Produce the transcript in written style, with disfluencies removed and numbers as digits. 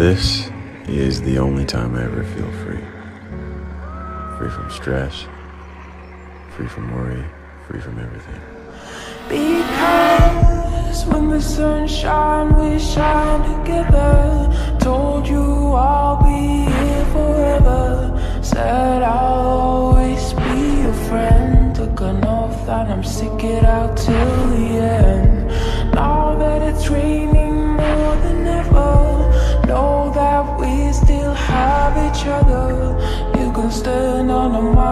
This is the only time I ever feel free. Free from stress, free from worry, free from everything. Because when the sun shines, we shine together. Told you I'll be here forever. Said I'll always be your friend. Took an oath and I'm stick it out till the end. Now that it's raining more than ever, know that we still have each other. You can stand under my